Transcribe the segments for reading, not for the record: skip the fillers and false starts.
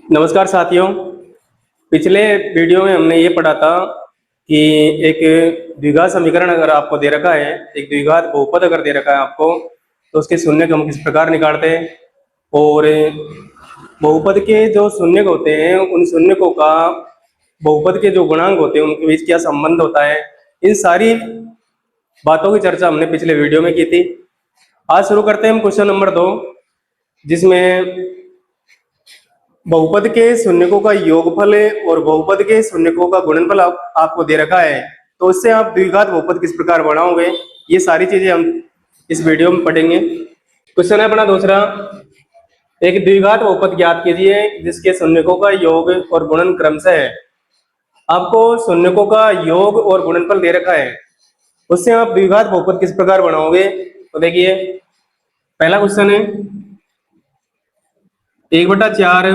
नमस्कार साथियों। पिछले वीडियो में हमने ये पढ़ा था कि एक द्विघात समीकरण अगर आपको दे रखा है, एक द्विघात बहुपद अगर दे रखा है आपको, तो उसके शून्यक हम किस प्रकार निकालते हैं और बहुपद के जो शून्यक होते हैं उन शून्यकों का बहुपद के जो गुणांक होते हैं उनके बीच क्या संबंध होता है, इन सारी बातों की चर्चा हमने पिछले वीडियो में की थी। आज शुरू करते हैं हम क्वेश्चन नंबर 2, जिसमें बहुपद के शून्यकों का योगफल और बहुपद के शून्यकों का गुणनफल आपको दे रखा है, तो उससे आप द्विघात बहुपद किस प्रकार बनाओगे, ये सारी चीजें हम इस वीडियो में पढ़ेंगे। क्वेश्चन है अपना दूसरा, एक द्विघात बहुपद ज्ञात कीजिए जिसके शून्यकों का योग और गुणन क्रमशः है। आपको शून्यकों का योग और गुणनफल दे रखा है, उससे आप द्विघात बहुपद किस प्रकार बनाओगे। तो देखिए पहला क्वेश्चन है 1/4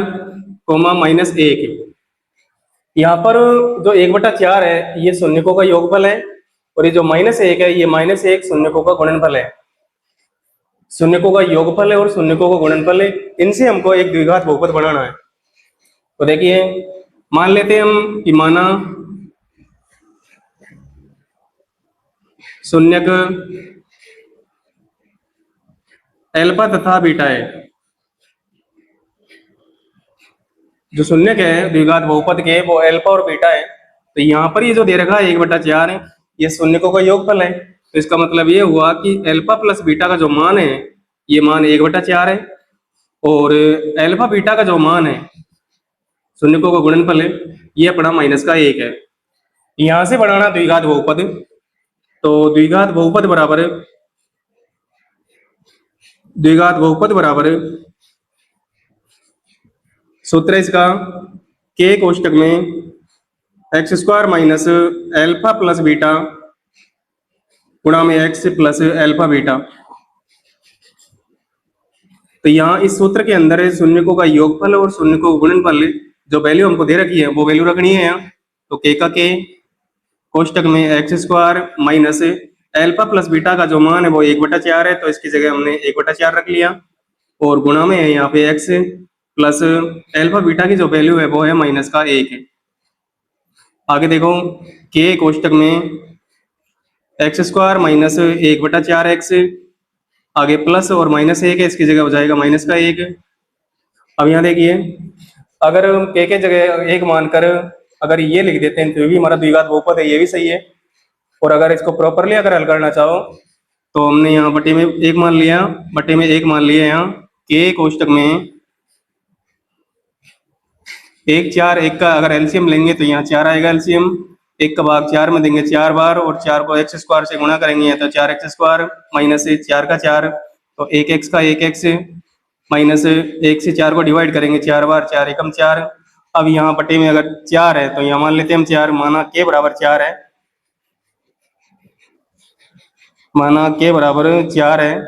-1। यहाँ पर जो 1/4 है ये शून्यकों का योगफल है और ये जो -1 है ये -1 शून्यकों का गुणनफल है। शून्यकों का योगफल है और शून्यकों का गुणनफल है, इनसे हमको एक द्विघात बहुपद बनाना है। तो देखिए मान लेते हैं हम कि माना शून्यक अल्फा तथा बीटा है। जो शून्यक है द्विघात बहुपद के वो अल्फा और बीटा है। तो यहाँ पर ये जो दे रखा है 1/4 है ये शून्यकों का योगफल है, तो इसका मतलब ये हुआ कि अल्फा प्लस बीटा का जो मान है ये मान 1/4 है और अल्फा बीटा का जो मान है शून्यकों का गुणनफल है ये अपना -1 है। यहां से बनाना द्विघात बहुपद, तो द्विघात बहुपद बराबर सूत्र इसका के कोष्टक में x² minus alpha plus beta गुणा में x प्लस अल्फा बीटा। तो यहाँ इस सूत्र के अंदर शून्यकों का योगफल और शून्यकों का गुणनफल जो वैल्यू हमको दे रखी है वो वैल्यू रखनी है यहाँ। तो के का के कोष्टक में x² minus alpha plus beta का जो मान है वो 1/4 है, तो इसकी जगह हमने 1/4 रख लिया और गुणा में है यहाँ पे x प्लस अल्फा बीटा की जो वैल्यू है वो है -1 है। आगे देखो के कोष्टक में x² माइनस 1/4x, आगे प्लस और -1 है, इसकी जगह हो जाएगा -1। अब यहाँ देखिए अगर हम के जगह 1 मानकर अगर ये लिख देते हैं तो भी हमारा द्विघात बहुपद है, ये भी सही है। और अगर इसको प्रॉपरली अगर हल करना चाहो तो हमने यहाँ बटे में 1 मान लिया, यहाँ के कोष्टक में 1 4 1 का अगर एलसीएम लेंगे तो यहाँ 4 आएगा एलसीएम, 1 का भाग 4 में देंगे 4 बार और 4 को x² से गुणा करेंगे तो 4x² माइनस 4 का 4, तो 1x का 1x माइनस 1 से 4 को डिवाइड करेंगे 4 बार, 4 एकम 4। अब यहाँ बटे में अगर 4 है तो यहाँ मान लेते हैं हम 4, माना के बराबर 4 है,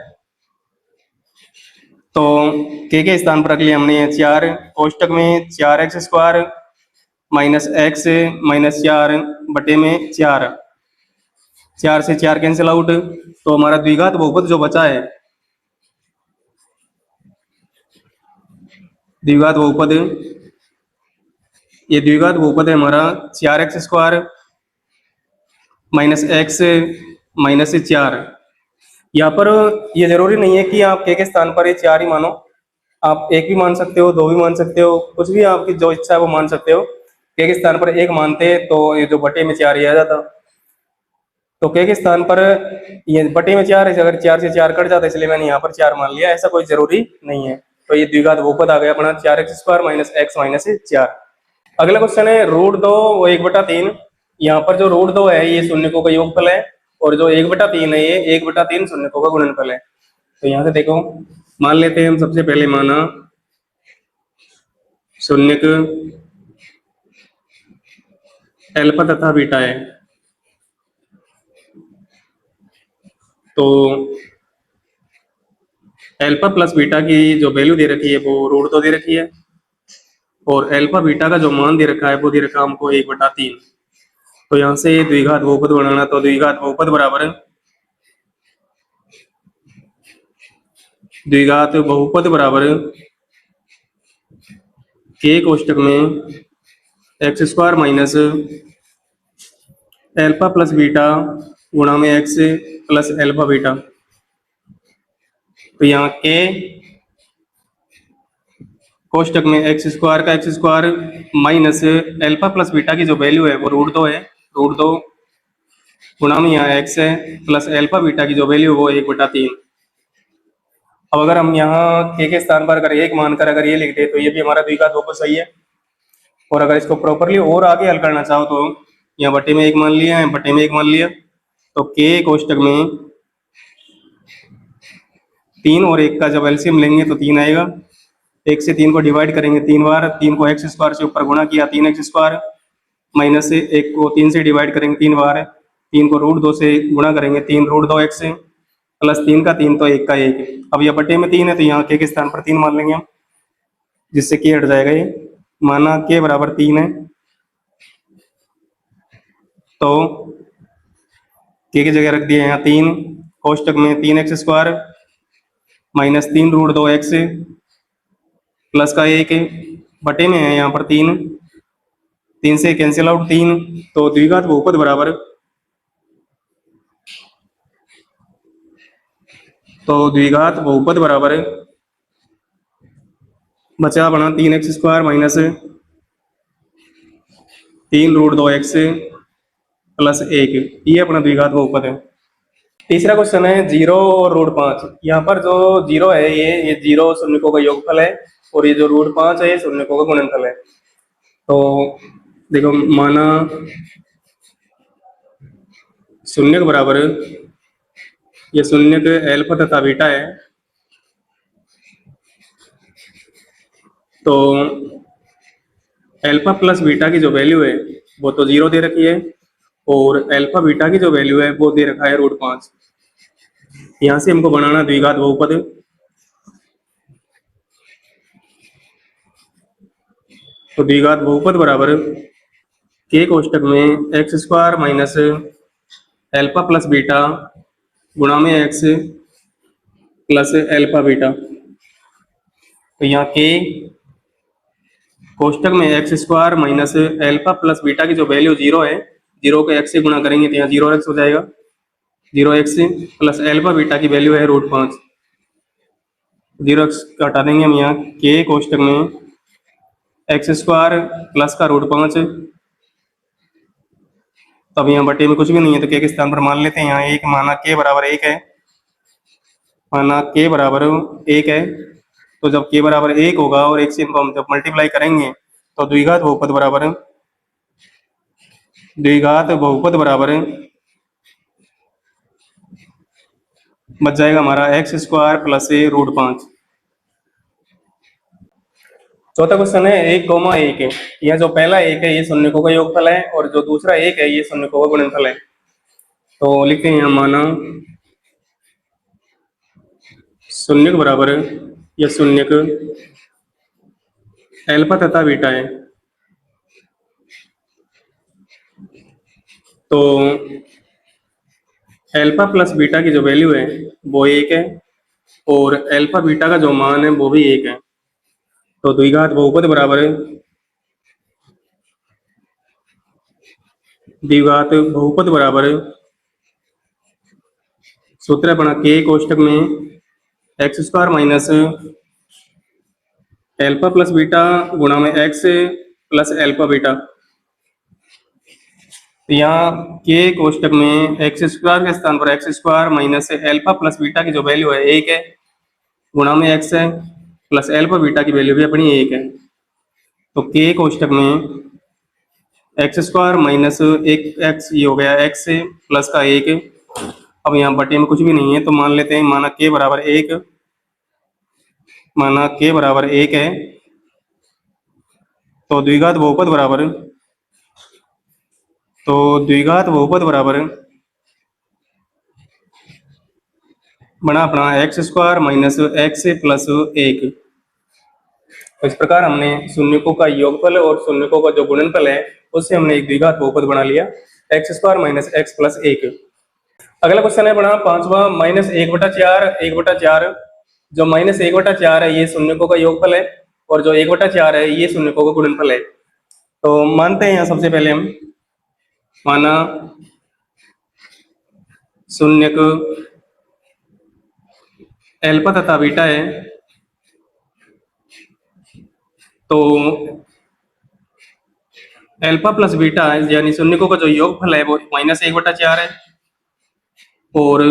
तो के स्थान पर रख लिया हमने 4, कोष्टक में 4x² माइनस x माइनस 4 बटे में 4, 4 से 4 कैंसिल आउट, तो हमारा द्विघात बहुपद जो बचा है, द्विघात बहुपद है हमारा 4x² माइनस x माइनस 4। यहाँ पर ये जरूरी नहीं है कि आप के स्थान पर ये 4 ही मानो, आप 1 भी मान सकते हो, 2 भी मान सकते हो, कुछ भी आपकी जो इच्छा है वो मान सकते हो। के स्थान पर 1 मानते तो ये जो बटे में 4 ही आ जाता, तो के स्थान पर ये बटे में 4 है, अगर 4 से 4 कट जाता, इसलिए मैंने यहाँ पर 4 मान लिया, ऐसा कोई जरूरी नहीं है। तो ये द्विघात बहुपद आ गया अपना 4x² माइनस x माइनस 4। अगला क्वेश्चन है √2 वो 1/3। यहाँ पर जो √2 है ये शून्यकों का योगफल है और जो 1/3 है ये 1/3 शून्यकों का गुणनफल है। तो यहाँ से देखो मान लेते हैं हम, सबसे पहले माना शून्यक अल्फा तथा बीटा है, तो अल्फा प्लस बीटा की जो वैल्यू दे रखी है वो √2 दे रखी है और अल्फा बीटा का जो मान दे रखा है वो दे रखा है हमको 1/3। तो यहाँ से द्विघात बहुपद बनाना, तो द्विघात बहुपद बराबर के कोष्टक में x square minus alpha plus beta गुणा में एक्स प्लस एल्फा बीटा। तो यहाँ के कोष्टक में एक्स स्क्वायर का x square minus alpha plus beta की जो वैल्यू है वो √2 है, √2 गुणा में यहाँ एक्स है प्लस एल्फा बीटा की जो वैल्यू है वो 1/3। अब अगर हम यहाँ के स्थान पर अगर 1 मानकर अगर ये लिख दे तो ये भी हमारा द्विघात बहुपद सही है। और अगर इसको प्रॉपरली और आगे हल करना चाहो तो यहाँ बटे में 1 मान लिया है, बटे में 1 मान लिया, तो के कोष्टक में 3 और 1 का जब एलसीएम लेंगे तो 3 आएगा। 1 से 3 को डिवाइड करेंगे 3 बार, 3 को एक्स स्क्वायर से ऊपर गुणा किया 3x स्क्वायर, माइनस से 1 को 3 से डिवाइड करेंगे 3 बार, 3 को √2 से गुणा करेंगे 3 √2x से, प्लस 3 का 3 तो 1 का 1। अब यह बटे में 3 है तो यहाँ के स्थान पर 3 मान लेंगे हम, जिससे के हट जाएगा। ये माना के बराबर 3 है तो के की जगह रख दिया यहाँ 3, कोष्टक में 3x square minus 3 √2x plus का 1 बटे में है यहाँ पर 3, 3 से कैंसिल आउट 3, तो द्विघात बहुपद बराबर, तो द्विघात बहुपद बराबर बचा बना 3x square minus 3 √2x plus 1, ये अपना द्विघात बहुपद है। तीसरा क्वेश्चन है 0 और √5। यहाँ पर जो 0 है ये 0 शून्यकों का योगफल है और ये जो √5 है ये शून्यकों का गुणनफल है। तो देखो माना शून्य के बराबर ये शून्य के एल्फा तथा बीटा है, तो एल्फा प्लस बीटा की जो वैल्यू है वो तो 0 दे रखी है और एल्फा बीटा की जो वैल्यू है वो दे रखा है √5। यहां से हमको बनाना द्विघात बहुपद, तो द्विघात बहुपद बराबर के कोष्टक में x square minus alpha plus beta गुणा में एक्स प्लस एल्फा बीटा। तो यहाँ के कोष्टक में x square minus alpha plus beta की जो वैल्यू 0 है, 0 को x से गुणा करेंगे तो यहाँ 0x हो जाएगा, 0x प्लस एल्फा बीटा की वैल्यू है √5, 0x हटा देंगे हम यहाँ के कोष्टक में एक्स स्क्वायर प्लस का √5, तब यहाँ बटे में कुछ भी नहीं है तो के स्थान पर मान लेते हैं यहाँ 1, माना के बराबर 1 है, माना के बराबर 1 है, तो जब के बराबर 1 होगा और 1 से इनको हम जब मल्टीप्लाई करेंगे तो द्विघात बहुपद बराबर, द्विघात बहुपद बराबर बच जाएगा हमारा एक्स स्क्वायर प्लस √5। चौथा क्वेश्चन है 1, 1 यह जो पहला 1 है ये शून्यकों का योगफल है और जो दूसरा 1 है ये शून्यकों का गुणनफल है। तो लिखते हैं माना शून्य के बराबर यह शून्यक एल्फा तथा बीटा है, तो एल्फा प्लस बीटा की जो वैल्यू है वो 1 है और एल्फा बीटा का जो मान है वो भी 1 है। तो द्विघात बहुपद बराबर द्विघात बहुपद बराबर सूत्र बना के कोष्टक में x square minus alpha plus beta गुणा में एक्स प्लस एल्फा बीटा। तो यहाँ के कोष्टक में एक्स स्क्वायर के स्थान पर x square minus alpha plus beta की जो वैल्यू है 1 है गुणा में एक्स है प्लस एल्फा बीटा की वैल्यू भी अपनी 1 है। तो के कोष्टक में एक्स स्क्वायर माइनस 1x ये हो गया एक्स प्लस का 1। अब यहाँ बटे में कुछ भी नहीं है तो मान लेते हैं माना के बराबर 1, माना के बराबर 1 है, तो द्विघात बहुपद बराबर, तो द्विघात बहुपद बराबर बना अपना x square minus x plus 1। तो इस प्रकार हमने शून्यकों का योगफल और शून्यकों का जो गुणनफल है उससे हमने एक द्विघात बहुपद बना लिया x square minus x plus 1। अगला क्वेश्चन है बना पांचवा -1/4, 1/4। जो -1/4 है ये शून्यकों का योगफल है और जो 1/4 है ये शून्यकों का गुणनफल है। तो मानते हैं यहाँ सबसे पहले हम, माना शून्यक अल्फा तथा बीटा है, तो अल्फा प्लस बीटा यानी शून्यकों का जो योगफल है वो -1/4 है, और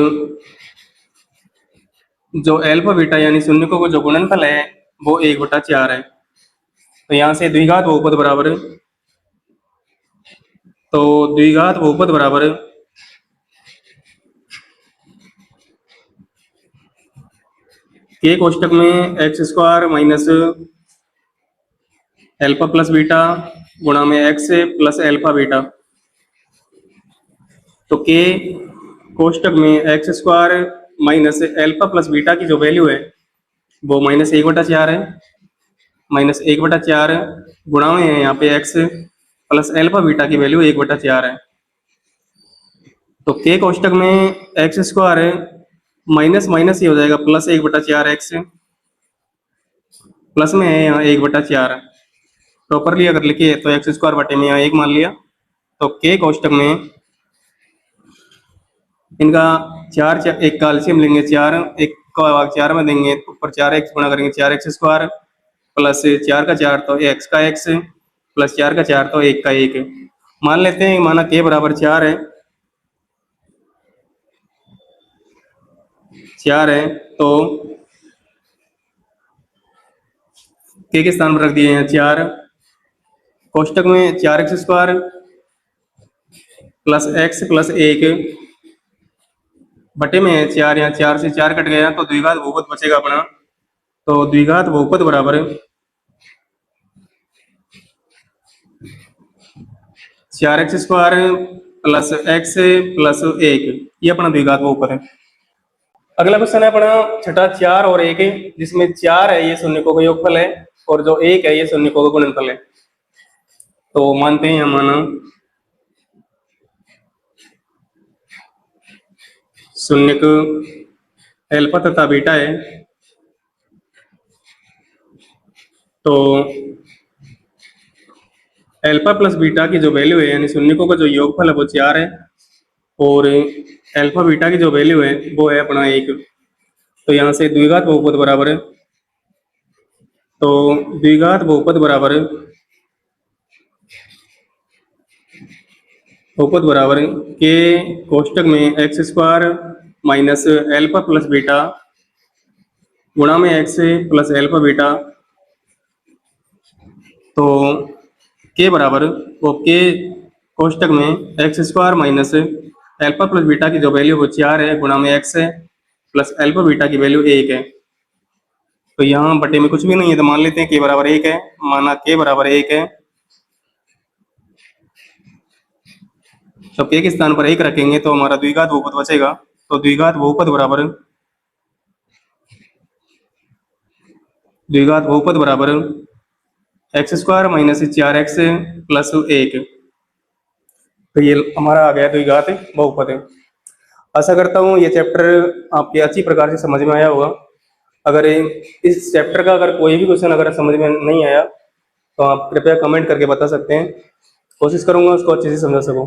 जो अल्फा बीटा यानी शून्यकों का जो गुणनफल है वो 1/4 है। तो यहाँ से द्विघात बहुपद बराबर, तो द्विघात बहुपद बराबर के कोष्टक में x² minus alpha plus beta गुणा में x प्लस अल्फा बीटा। तो के कोष्टक में x² minus alpha plus beta की जो वैल्यू है वो -1/4 है, -1/4 गुणा में है यहाँ पे x प्लस अल्फा बीटा की वैल्यू 1/4 है। तो के कोष्टक में x² माइनस माइनस ही हो जाएगा, प्लस 1/4 x, प्लस में है यहाँ 1/4। प्रॉपरली अगर लिखिए तो x² बटे में यहाँ 1 मान लिया। तो के कोष्टक में इनका 4 एक का एलसीएम लेंगे 4, एक का भाग 4 में देंगे, ऊपर 4x गुणा करेंगे 4x² प्लस 4 का 4 तो x का x प्लस 4 का 4 तो 1 का 1। मान लेते हैं माना के बराबर 4 है, 4 है, तो के स्थान पर रख दिए हैं 4, कोष्टक में 4x² प्लस x प्लस 1 बटे में है 4, यहाँ 4 से 4 कट गया तो द्विघात बहुपद बचेगा अपना। तो द्विघात बहुपद बराबर 4x² प्लस x प्लस 1, ये अपना द्विघात बहुपद है। अगला क्वेश्चन है अपना छठा 4 और 1, जिसमें 4 है ये शून्यकों का योगफल है और जो 1 है ये शून्यकों का गुणनफल है। तो मानते हैं माना शून्यक अल्फा तथा बीटा है, तो अल्फा प्लस बीटा की जो वैल्यू है यानी शून्यकों का जो योगफल है वो 4 है, और अल्फा बीटा की जो वैल्यू है वो है अपना 1। तो यहाँ से द्विघात बहुपद बराबर है, तो द्विघात बहुपद बराबर के कोष्टक में x² minus alpha plus beta गुणा में x प्लस अल्फा बीटा। तो के बराबर वो के कोष्टक में x² minus alpha plus beta की जो वैल्यू वो 4 है गुणा में x प्लस अल्फा बीटा की वैल्यू 1 है। तो यहाँ बटे में कुछ भी नहीं है, तो मान लेते हैं के बराबर 1 है। माना के बराबर 1 है तो के स्थान पर 1 रखेंगे तो हमारा द्विघात बहुपद बचेगा। तो द्विघात बहुपद बराबर x² माइनस 4x प्लस 1। तो ये हमारा आ गया द्विघात बहुपद। आशा करता हूँ ये चैप्टर आपके अच्छी प्रकार से समझ में आया होगा। अगर इस चैप्टर का अगर कोई भी क्वेश्चन अगर समझ में नहीं आया तो आप कृपया कमेंट करके बता सकते हैं, कोशिश करूंगा उसको अच्छे से समझा सकूं।